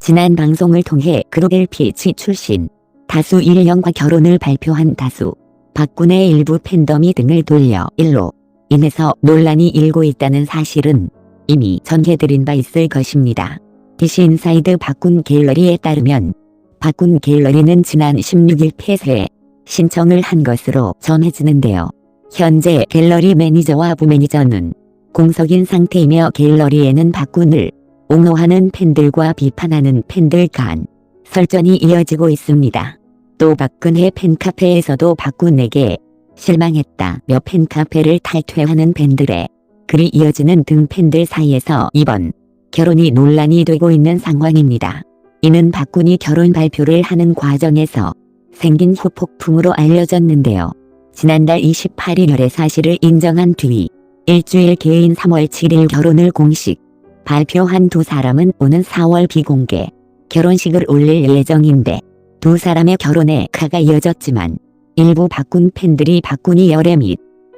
지난 방송을 통해 그룹 LPG 출신 다수 1형과 결혼을 발표한 다수 박군의 일부 팬덤이 등을 돌려 일로 인해서 논란이 일고 있다는 사실은 이미 전해드린 바 있을 것입니다. DC 인사이드 박군 갤러리에 따르면 박군 갤러리는 지난 16일 폐쇄 신청을 한 것으로 전해지는데요. 현재 갤러리 매니저와 부매니저는 공석인 상태이며 갤러리에는 박군을 옹호하는 팬들과 비판하는 팬들 간 설전이 이어지고 있습니다. 또 박근혜 팬카페에서도 박군에게 실망했다며 팬카페를 탈퇴하는 팬들의 글이 이어지는 등 팬들 사이에서 이번 결혼이 논란이 되고 있는 상황입니다. 이는 박군이 결혼 발표를 하는 과정에서 생긴 후폭풍으로 알려졌는데요. 지난달 28일에 사실을 인정한 뒤 일주일 개인 3월 7일 결혼을 공식 발표한 두 사람은 오는 4월 비공개 결혼식을 올릴 예정인데 두 사람의 결혼에 가가 이어졌지만 일부 박군 팬들이 박군이 열애 및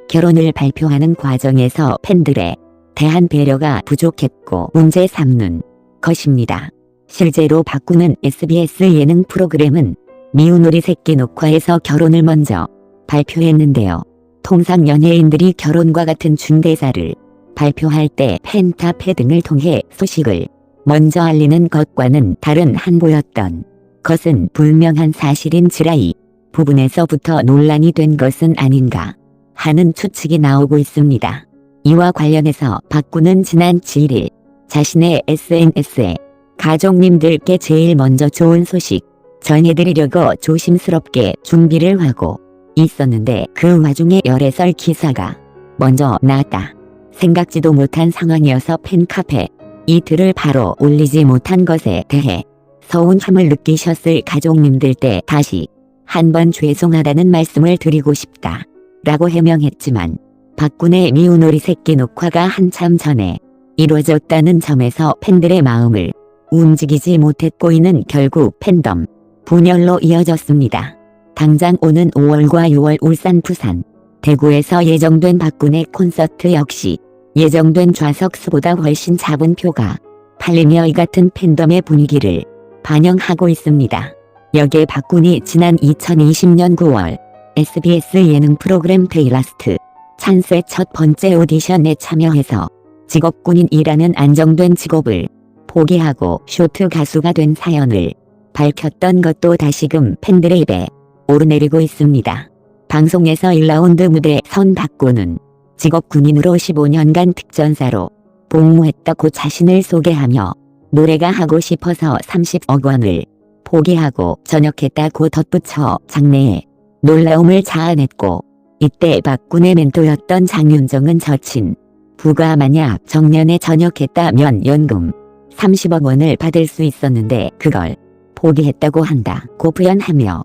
결혼을 발표하는 과정에서 팬들에 대한 배려가 부족했고 문제 삼는 것입니다. 실제로 박군은 SBS 예능 프로그램은 미운 우리 새끼 녹화에서 결혼을 먼저 발표했는데요. 통상 연예인들이 결혼과 같은 중대사를 발표할 때 팬카페 등을 통해 소식을 먼저 알리는 것과는 다른 한보였던 것은 불명한 사실인지라 이 부분에서부터 논란이 된 것은 아닌가 하는 추측이 나오고 있습니다. 이와 관련해서 박군은 지난 7일 자신의 SNS에 가족님들께 제일 먼저 좋은 소식 전해드리려고 조심스럽게 준비를 하고 있었는데 그 와중에 열애설 기사가 먼저 나왔다. 생각지도 못한 상황이어서 팬카페 이틀을 바로 올리지 못한 것에 대해 서운함을 느끼셨을 가족님들 때 다시 한번 죄송하다는 말씀을 드리고 싶다 라고 해명했지만 박군의 미운 우리 새끼 녹화가 한참 전에 이루어졌다는 점에서 팬들의 마음을 움직이지 못했고 이는 결국 팬덤 분열로 이어졌습니다. 당장 오는 5월과 6월 울산, 부산, 대구에서 예정된 박군의 콘서트 역시 예정된 좌석 수보다 훨씬 작은 표가 팔리며 이 같은 팬덤의 분위기를 반영하고 있습니다. 여기에 박군이 지난 2020년 9월 SBS 예능 프로그램 데이라스트 찬스의 첫 번째 오디션에 참여해서 직업군인이라는 안정된 직업을 포기하고 쇼트 가수가 된 사연을 밝혔던 것도 다시금 팬들의 입에 오르내리고 있습니다. 방송에서 1라운드 무대에 선 박군은 직업군인으로 15년간 특전사로 복무했다고 자신을 소개하며 노래가 하고 싶어서 30억 원을 포기하고 전역했다고 덧붙여 장래에 놀라움을 자아냈고 이때 박군의 멘토였던 장윤정은 저친 부가 만약 정년에 전역했다면 연금 30억 원을 받을 수 있었는데 그걸 포기했다고 한다고 표현하며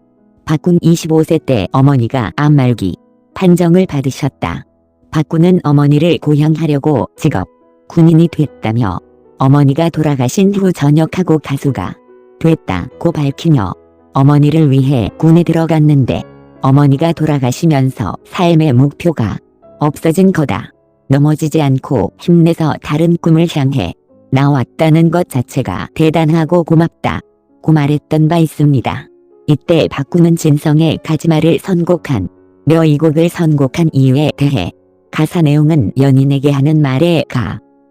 박군 25세 때 어머니가 암말기 판정을 받으셨다. 박군은 어머니를 고향하려고 직업 군인이 됐다며 어머니가 돌아가신 후 전역하고 가수가 됐다고 밝히며 어머니를 위해 군에 들어갔는데 어머니가 돌아가시면서 삶의 목표가 없어진 거다. 넘어지지 않고 힘내서 다른 꿈을 향해 나왔다는 것 자체가 대단하고 고맙다고 말했던 바 있습니다. 이때 박군은 진성의 가지마를 선곡한 이 곡을 선곡한 이유에 대해 가사 내용은 연인에게 하는 말의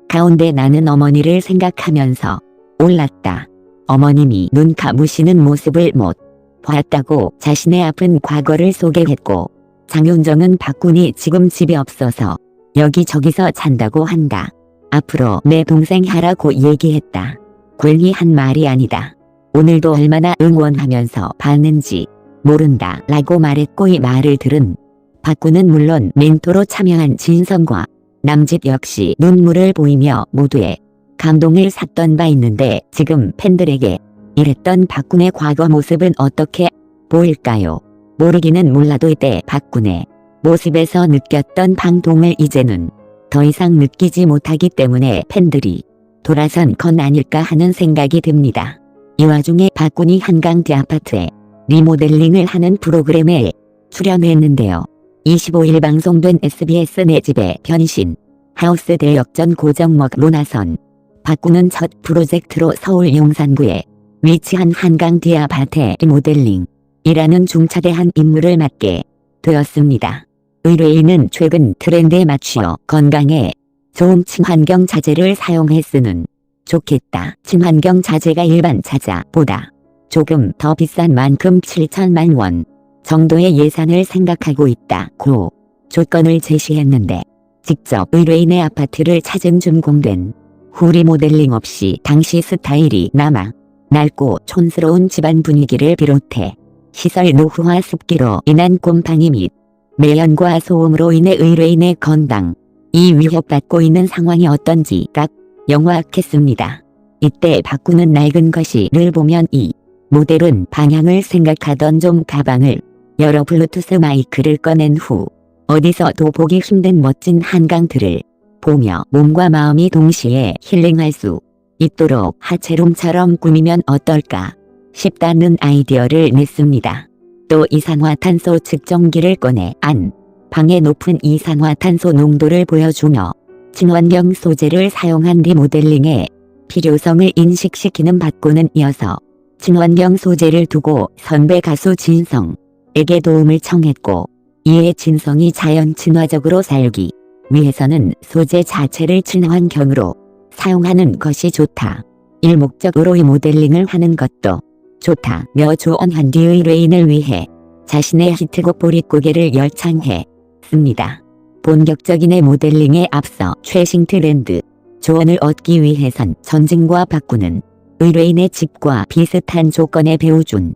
가운데 나는 어머니를 생각하면서 올랐다. 어머님이 눈 감으시는 모습을 못 봤다고 자신의 아픈 과거를 소개했고 장윤정은 박군이 지금 집이 없어서 여기저기서 잔다고 한다. 앞으로 내 동생 하라고 얘기했다. 괜히 한 말이 아니다. 오늘도 얼마나 응원하면서 봤는지 모른다 라고 말했고 이 말을 들은 박군은 물론 멘토로 참여한 진성과 남집 역시 눈물을 보이며 모두의 감동을 샀던 바 있는데 지금 팬들에게 이랬던 박군의 과거 모습은 어떻게 보일까요? 모르기는 몰라도 이때 박군의 모습에서 느꼈던 방동을 이제는 더 이상 느끼지 못하기 때문에 팬들이 돌아선 건 아닐까 하는 생각이 듭니다. 이 와중에 박군이 한강대 아파트에 리모델링을 하는 프로그램에 출연했는데요. 25일 방송된 SBS 내 집의 변신 하우스 대역전 고정먹로 나선 박군은 첫 프로젝트로 서울 용산구에 위치한 한강 뒤 아파트의 리모델링이라는 중차대한 임무를 맡게 되었습니다. 의뢰인은 최근 트렌드에 맞추어 건강에 좋은 친환경 자재를 사용해 쓰는 좋겠다. 친환경 자재가 일반 자재보다 조금 더 비싼 만큼 7천만 원 정도의 예산을 생각하고 있다고 조건을 제시했는데 직접 의뢰인의 아파트를 찾은 준공된 후 리모델링 없이 당시 스타일이 남아 낡고 촌스러운 집안 분위기를 비롯해 시설 노후화 습기로 인한 곰팡이 및 매연과 소음으로 인해 의뢰인의 건강이 위협받고 있는 상황이 어떤지 각 영화했습니다. 이때 바꾸는 낡은 것이를 보면 이 모델은 방향을 생각하던 좀 가방을 열어 블루투스 마이크를 꺼낸 후 어디서도 보기 힘든 멋진 한강들을 보며 몸과 마음이 동시에 힐링할 수 있도록 하체룸처럼 꾸미면 어떨까 싶다는 아이디어를 냈습니다. 또 이산화탄소 측정기를 꺼내 안 방의 높은 이산화탄소 농도를 보여주며 친환경 소재를 사용한 리모델링의 필요성을 인식시키는 바꾸는 이어서 친환경 소재를 두고 선배 가수 진성에게 도움을 청했고 이에 진성이 자연 친화적으로 살기 위해서는 소재 자체를 친환경으로 사용하는 것이 좋다. 일목적으로 리모델링을 하는 것도 좋다며 조언한 뒤 의뢰인을 위해 자신의 히트곡 보릿고개를 열창했습니다. 본격적인 리모델링에 앞서 최신 트렌드 조언을 얻기 위해선 전진과 바꾸는 의뢰인의 집과 비슷한 조건의 배우준의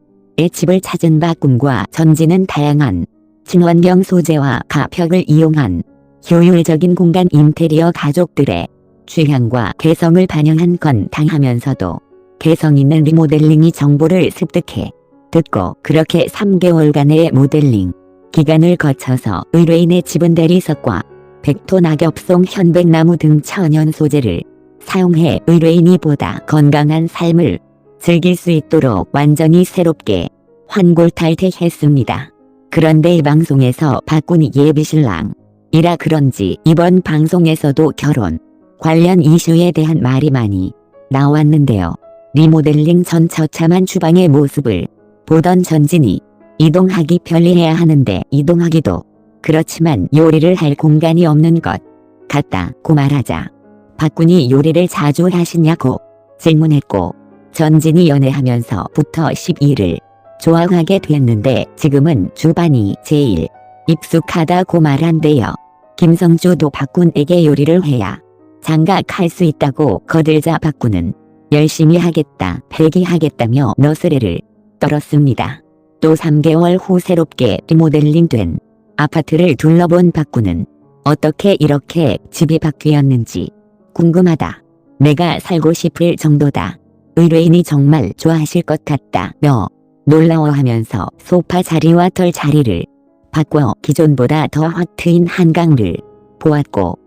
집을 찾은 바꿈과 전진은 다양한 친환경 소재와 가벽을 이용한 효율적인 공간 인테리어 가족들의 취향과 개성을 반영한 건당하면서도 개성 있는 리모델링이 정보를 습득해 듣고 그렇게 3개월간의 모델링 기간을 거쳐서 의뢰인의 집은 대리석과 백토 낙엽송 현백나무 등 천연 소재를 사용해 의뢰인이 보다 건강한 삶을 즐길 수 있도록 완전히 새롭게 환골탈태했습니다. 그런데 이 방송에서 바꾼이 예비신랑이라 그런지 이번 방송에서도 결혼 관련 이슈에 대한 말이 많이 나왔는데요. 리모델링 전 처참한 주방의 모습을 보던 전진이 이동하기 편리해야 하는데 이동하기도 그렇지만 요리를 할 공간이 없는 것 같다고 말하자 바꾼이 요리를 자주 하시냐고 질문했고 전진이 연애하면서부터 12를 좋아하게 됐는데 지금은 주방이 제일 익숙하다고 말한대요. 김성주도 바꾼에게 요리를 해야 장가갈 수 있다고 거들자 바꾼은 열심히 하겠다 폐기하겠다며 너스레를 떨었습니다. 또 3개월 후 새롭게 리모델링된 아파트를 둘러본 바꾸는 어떻게 이렇게 집이 바뀌었는지 궁금하다. 내가 살고 싶을 정도다. 의뢰인이 정말 좋아하실 것 같다며 놀라워하면서 소파 자리와 털 자리를 바꿔 기존보다 더 확 트인 한강을 보았고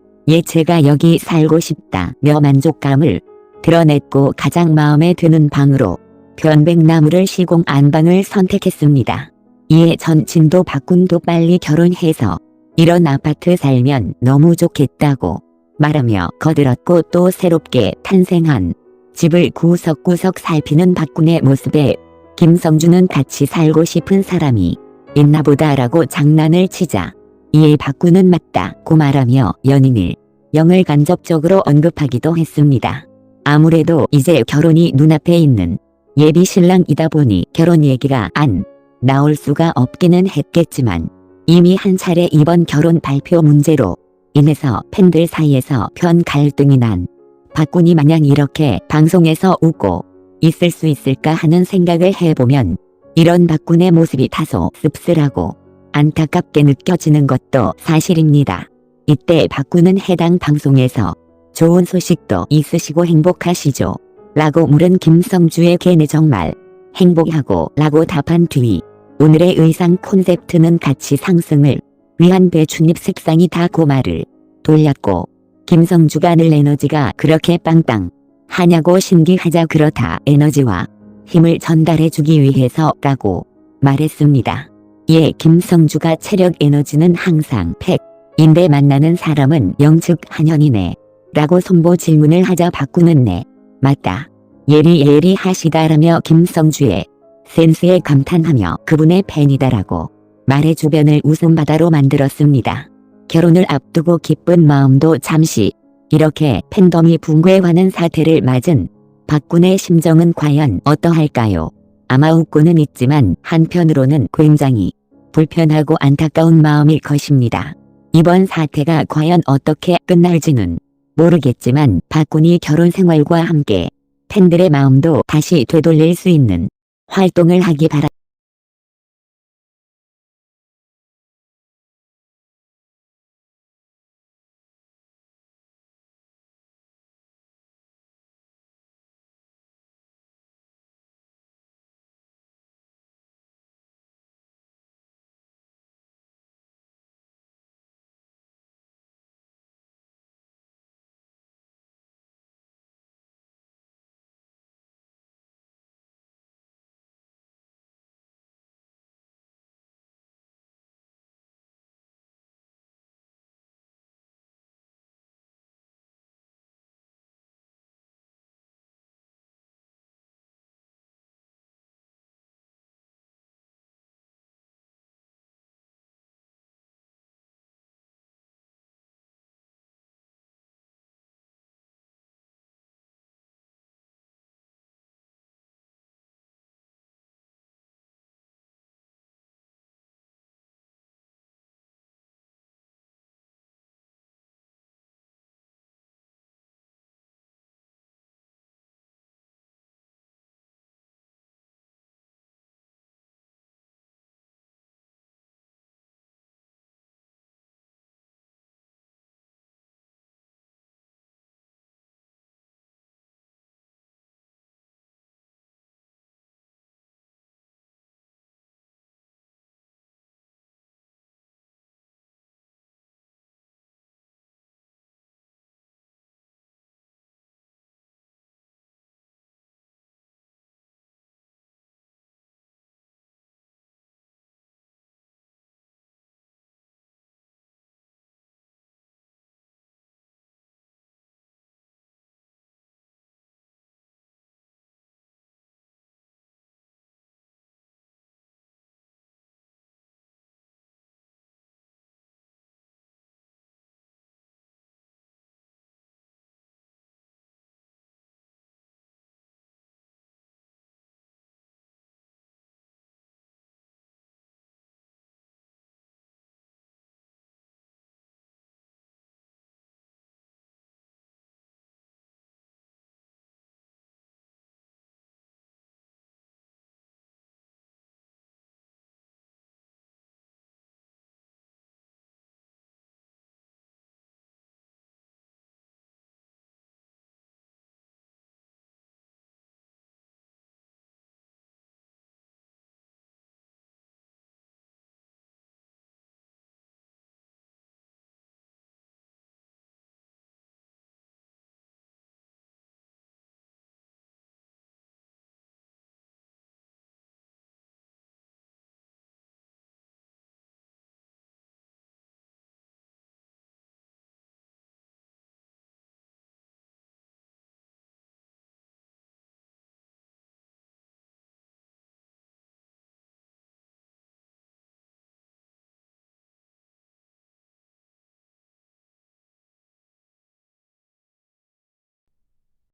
제가 여기 살고 싶다며 만족감을 드러냈고 가장 마음에 드는 방으로 편백나무를 시공 안방을 선택했습니다. 이에 전진도 바꾼도 빨리 결혼해서 이런 아파트 살면 너무 좋겠다고 말하며 거들었고 또 새롭게 탄생한 집을 구석구석 살피는 바꾼의 모습에 김성주는 같이 살고 싶은 사람이 있나 보다라고 장난을 치자 이에 바꾼은 맞다고 말하며 연인을 영을 간접적으로 언급하기도 했습니다. 아무래도 이제 결혼이 눈앞에 있는 예비신랑이다 보니 결혼 얘기가 안 나올 수가 없기는 했겠지만 이미 한 차례 이번 결혼 발표 문제로 인해서 팬들 사이에서 편 갈등이 난 바꾼이 마냥 이렇게 방송에서 웃고 있을 수 있을까 하는 생각을 해보면 이런 바꾼의 모습이 다소 씁쓸하고 안타깝게 느껴지는 것도 사실입니다. 이때 바꾼은 해당 방송에서 좋은 소식도 있으시고 행복하시죠? 라고 물은 김성주에게 네 정말 행복하고 라고 답한 뒤 오늘의 의상 콘셉트는 가치 상승을 위한 배춧잎 색상이 다고 말을 돌렸고 김성주가 늘 에너지가 그렇게 빵빵 하냐고 신기하자 그렇다 에너지와 힘을 전달해주기 위해서라고 말했습니다. 이에 김성주가 체력 에너지는 항상 100인데 만나는 사람은 영측 한현이네 라고 손보 질문을 하자 바꾸는 네 맞다 예리하시다라며 김성주의 센스에 감탄하며 그분의 팬이다라고 말해 주변을 웃음바다로 만들었습니다. 결혼을 앞두고 기쁜 마음도 잠시 이렇게 팬덤이 붕괴하는 사태를 맞은 박군의 심정은 과연 어떠할까요? 아마 웃고는 있지만 한편으로는 굉장히 불편하고 안타까운 마음일 것입니다. 이번 사태가 과연 어떻게 끝날지는 모르겠지만 박군이 결혼 생활과 함께 팬들의 마음도 다시 되돌릴 수 있는 활동을 하기 바랍니다.